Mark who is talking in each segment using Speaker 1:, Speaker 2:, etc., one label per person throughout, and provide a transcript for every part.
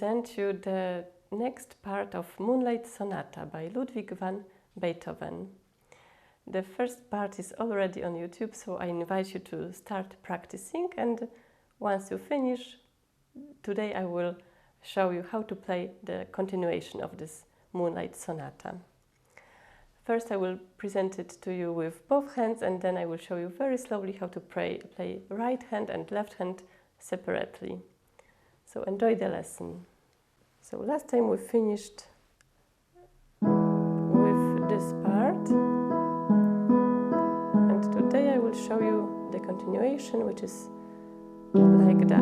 Speaker 1: present you the next part of Moonlight Sonata by Ludwig van Beethoven. The first part is already on YouTube, so I invite you to start practicing, and once you finish, today I will show you how to play the continuation of this Moonlight Sonata. First I will present it to you with both hands, and then I will show you very slowly how to play right hand and left hand separately. So enjoy the lesson. So last time we finished with this part, and today I will show you the continuation, which is like that.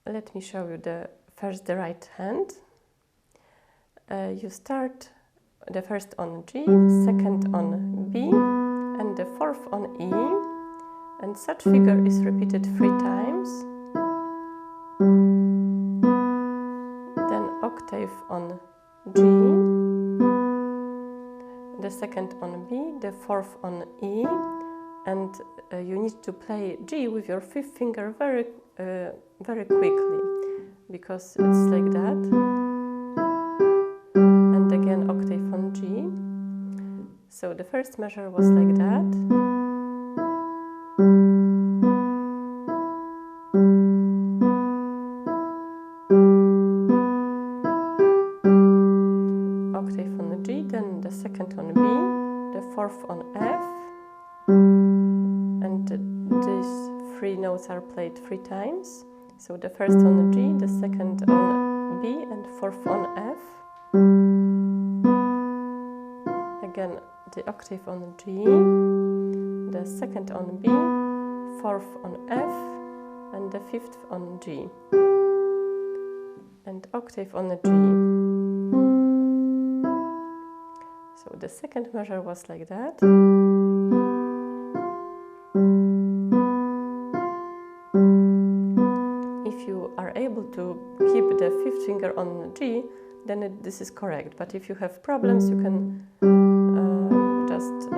Speaker 1: Let me show you first the right hand. You start the first on G, second on B, and the fourth on E, and such figure is repeated 3 times. Then octave on G, the second on B, the fourth on E, and you need to play G with your 5th finger very quickly, because it's like that. And again octave on G. So the first measure was like that. Octave on G, then the second on B, the fourth on F, and these 3 notes are played 3 times. So the first on G, the second on B, and fourth on F. Again the octave on G, the second on B, fourth on F, and the 5th on G. And octave on G. So the second measure was like that. If you are able to keep the 5th finger on G, then this is correct. But if you have problems, you can just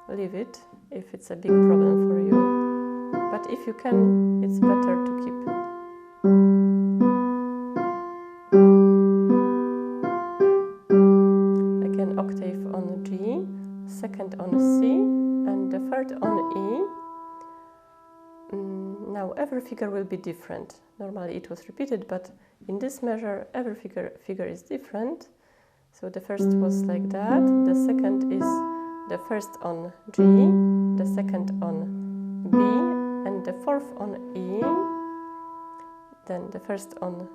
Speaker 1: leave it if it's a big problem for you. But if you can, it's better to keep. Again, octave on G, second on C, and the third on E. Now every figure will be different. Normally it was repeated, but in this measure every figure is different. So the first was like that, the second is the first on G, the second on B, and the fourth on E, then the first on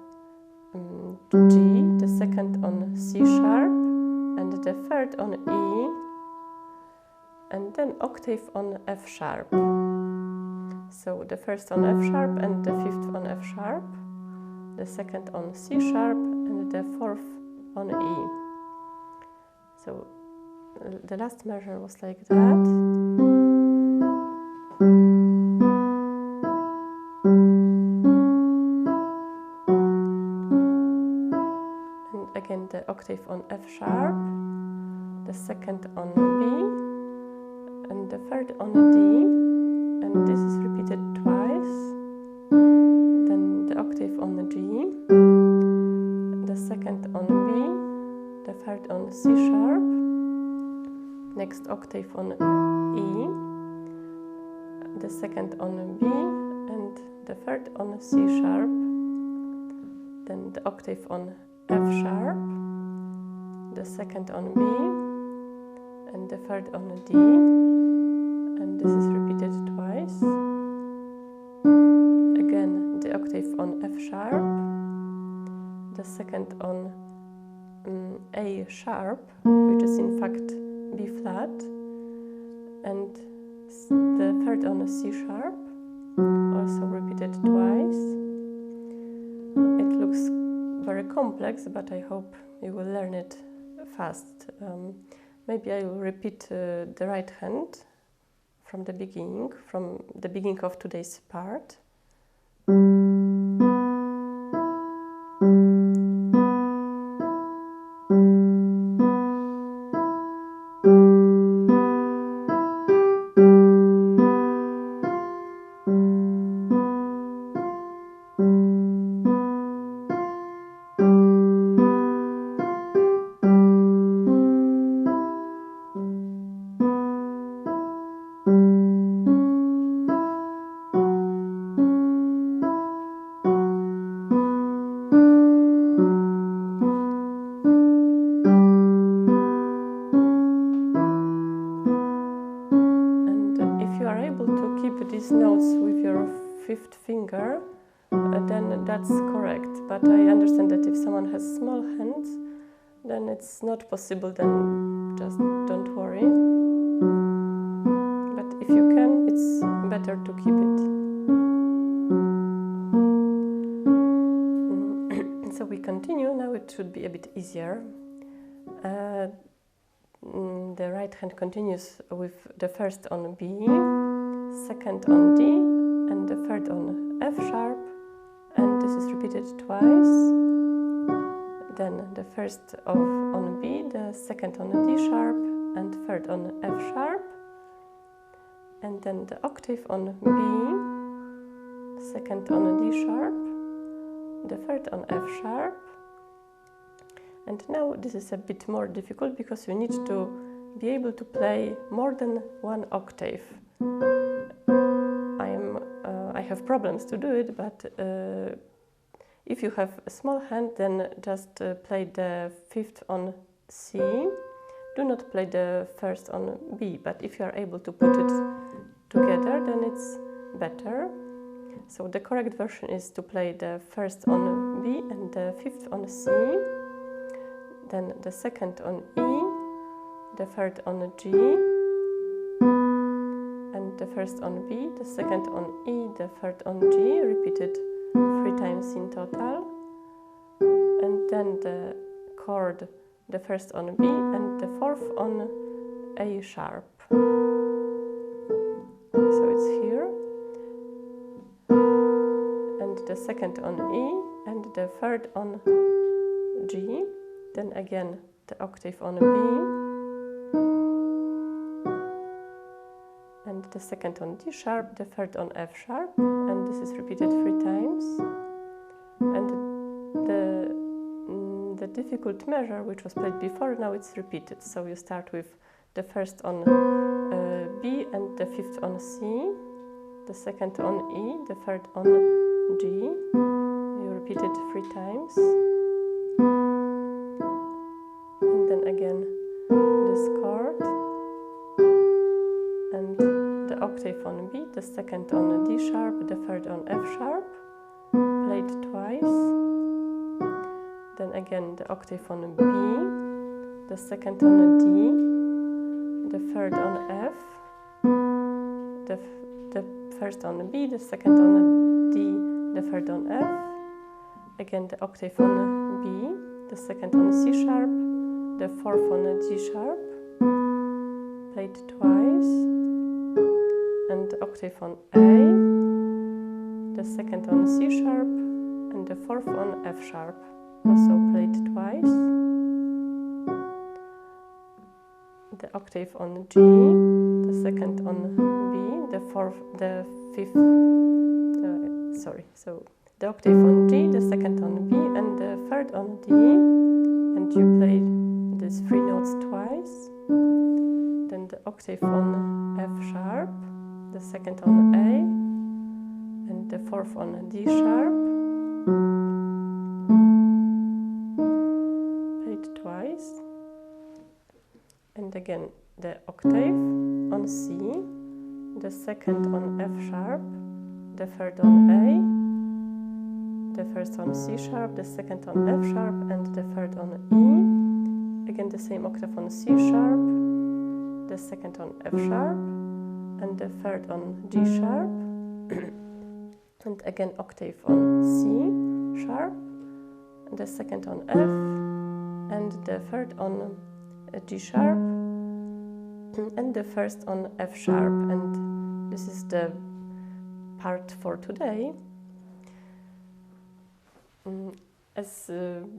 Speaker 1: G, the second on C sharp, and the third on E, and then octave on F sharp. So the first on F sharp and the 5th on F sharp, the second on C sharp, and the 4th on E. So the last measure was like that. And again the octave on F sharp, the second on B, and the third on D. And this is repeated twice. Then the octave on the G, the second on B, the third on C sharp, next octave on E, the second on B, and the third on C sharp, then the octave on F sharp, the second on B, and the third on D, and this is repeated twice. Again, the octave on F sharp, the second on A sharp, which is in fact B flat, and the third on C sharp, also repeated twice. It looks very complex, but I hope you will learn it fast. Maybe I will repeat the right hand from the beginning of today's part. These notes with your fifth finger, then that's correct. But I understand that if someone has small hands, then it's not possible, then just don't worry. But if you can, it's better to keep it. So we continue. Now it should be a bit easier. The right hand continues with the first on B, second on D, and the third on F sharp, and this is repeated twice. Then the first on B, the second on D sharp, and third on F sharp, and then the octave on B, second on D sharp, the third on F sharp. And now this is a bit more difficult because you need to be able to play more than one octave. I have problems to do it, but if you have a small hand, then just play the fifth on C. Do not play the first on B, but if you are able to put it together, then it's better. So the correct version is to play the first on B and the fifth on C, then the second on E, the third on G, and the first on B, the second on E, the third on G, repeated 3 times in total, and then the chord, the first on B and the fourth on A sharp. So it's here, and the second on E and the third on G, then again the octave on B, and the second on D sharp, the third on F sharp, and this is repeated 3 times. And the difficult measure, which was played before, now it's repeated. So you start with the first on B and the fifth on C, the second on E, the third on G. You repeat it 3 times. And then again this chord. And the octave on B, the second on D sharp, the third on F sharp, played twice. Then again the octave on B, the second on D, the third on F, the first on B, the second on D, the third on F, again the octave on B, the second on C sharp, the fourth on G sharp, played twice, and the octave on A, the second on C sharp, and the fourth on F sharp, also played twice, the octave on G, the second on B, the octave on G, the second on B, and the third on D, and you play these 3 notes twice, then the octave on F sharp, the second on A, and the fourth on D sharp. Played twice. And again the octave on C, the second on F sharp, the third on A, the first on C sharp, the second on F sharp, and the third on E. Again the same octave on C sharp, the second on F sharp, and the third on G sharp, and again octave on C sharp, and the second on F, and the third on G sharp, and the first on F sharp. And this is the part for today. As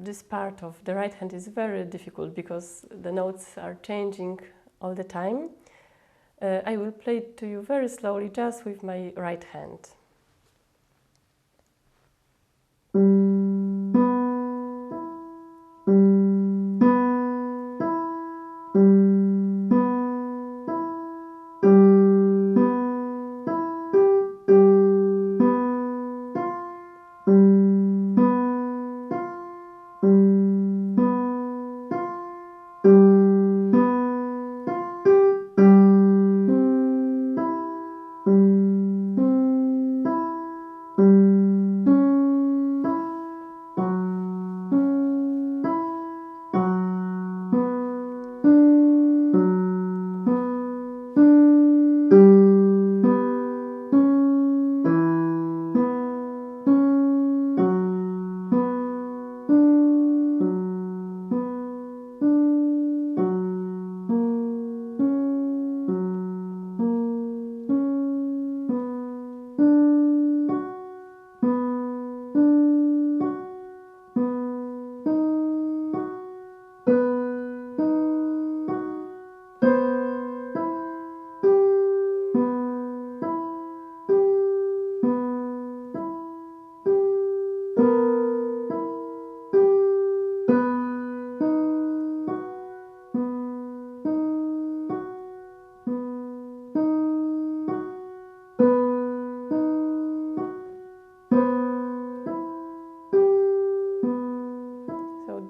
Speaker 1: this part of the right hand is very difficult because the notes are changing all the time, I will play it to you very slowly just with my right hand.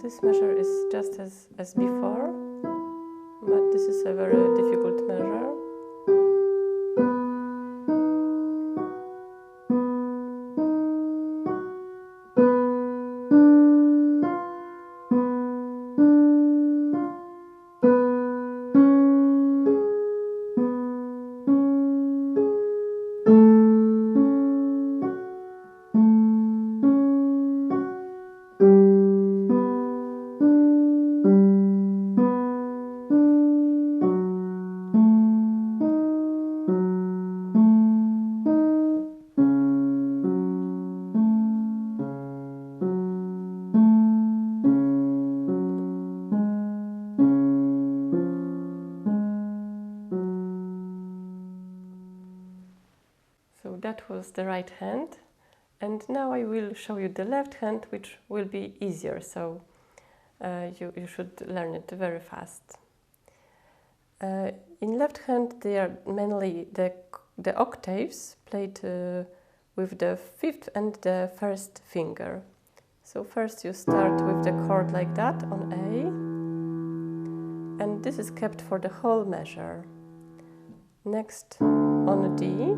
Speaker 1: This measure is just as before, but this is a very difficult measure. So that was the right hand, and now I will show you the left hand, which will be easier, so you should learn it very fast. In left hand they are mainly the octaves played with the fifth and the first finger. So first you start with the chord like that on A, and this is kept for the whole measure. Next on D,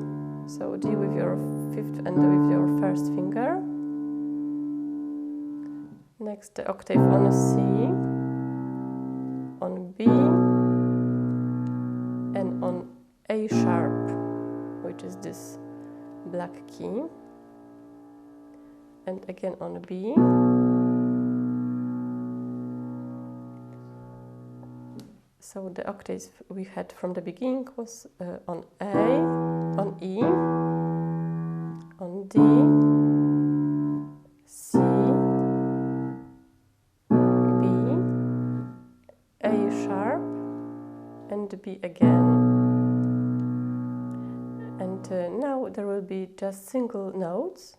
Speaker 1: so D with your fifth and with your first finger. Next the octave on C, on B, and on A sharp, which is this black key, and again on B, so the octaves we had from the beginning was on A, on E, on D, C, B, A sharp, and B again. And now there will be just single notes.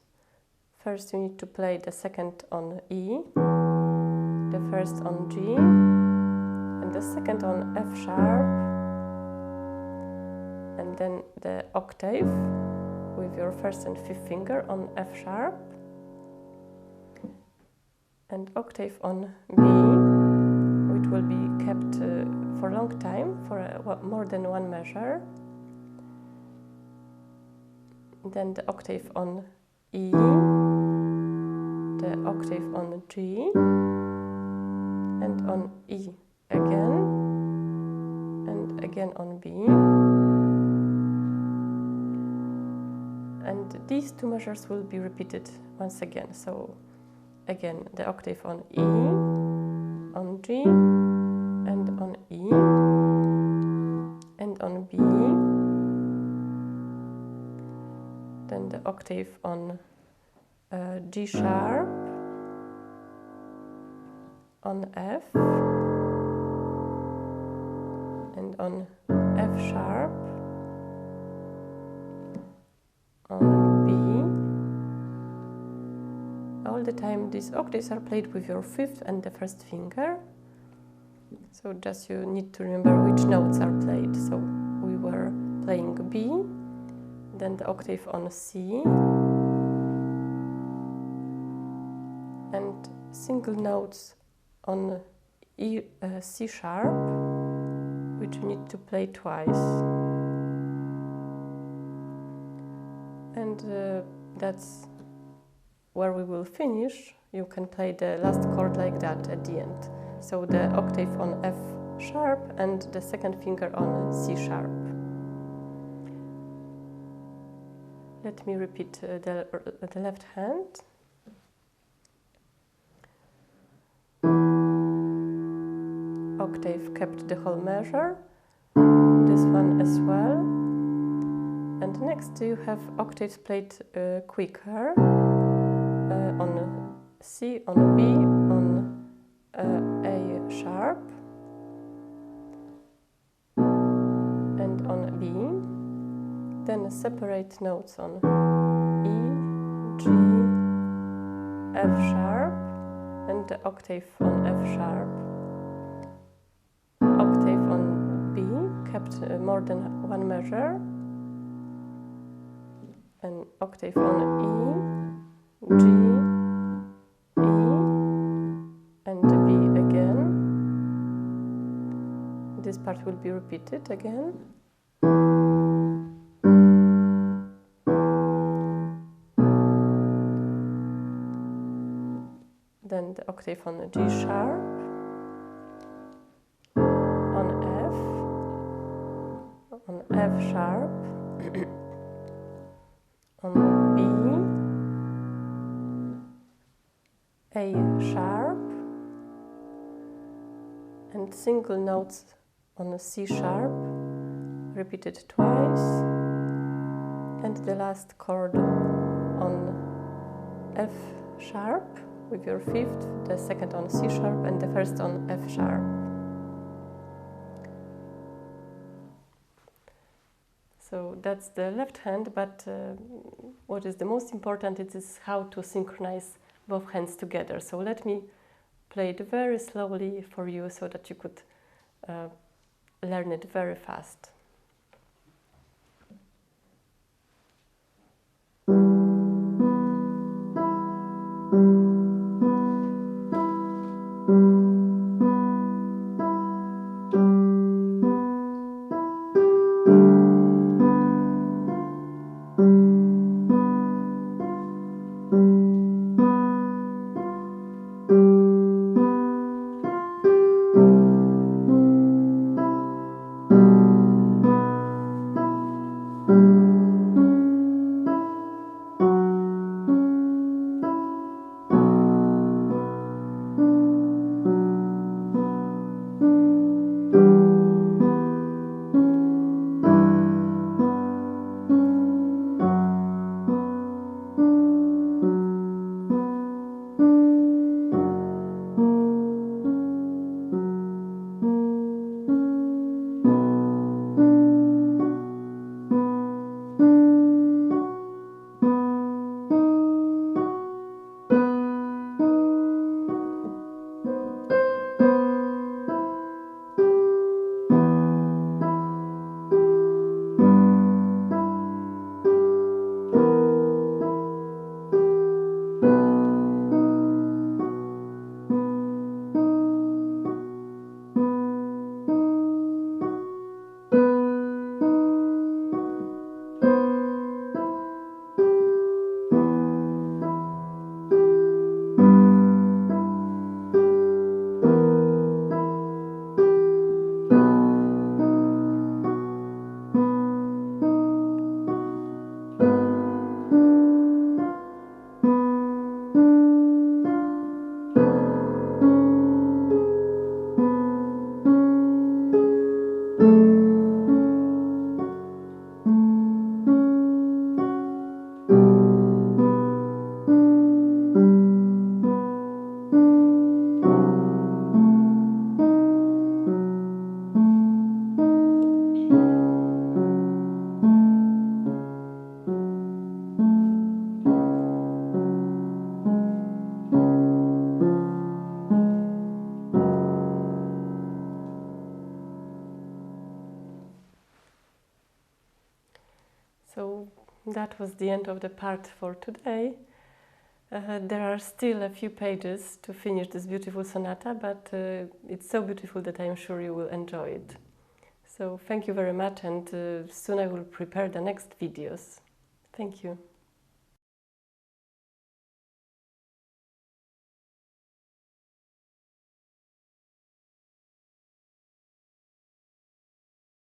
Speaker 1: First you need to play the second on E, the first on G, and the second on F sharp, and then the octave with your first and fifth finger on F sharp, and octave on B, which will be kept for a long time, for more than one measure. Then the octave on E, the octave on G, and on E again, and again on B. And these two measures will be repeated once again. So again, the octave on E, on G, and on E, and on B. Then the octave on G sharp, on F, and on F sharp, on B. All the time these octaves are played with your fifth and the first finger. So just you need to remember which notes are played. So we were playing B, then the octave on C, and single notes on C sharp, which you need to play twice. And that's where we will finish. You can play the last chord like that at the end. So the octave on F sharp and the second finger on C sharp. Let me repeat the left hand. Octave kept the whole measure, this one as well. And next you have octaves played quicker, on C, on B, on A sharp, and on B. Then separate notes on E, G, F sharp, and the octave on F sharp. Octave on B kept more than one measure, and octave on E, G, E, and B again. This part will be repeated again. Then the octave on G sharp, on F sharp, on B, A sharp, and single notes on C sharp, repeated twice, and the last chord on F sharp with your fifth, the second on C sharp, and the first on F sharp. So that's the left hand, but what is the most important is how to synchronize both hands together. So let me play it very slowly for you so that you could learn it very fast. So that was the end of the part for today. There are still a few pages to finish this beautiful sonata, but it's so beautiful that I'm sure you will enjoy it. So thank you very much, and soon I will prepare the next videos. Thank you.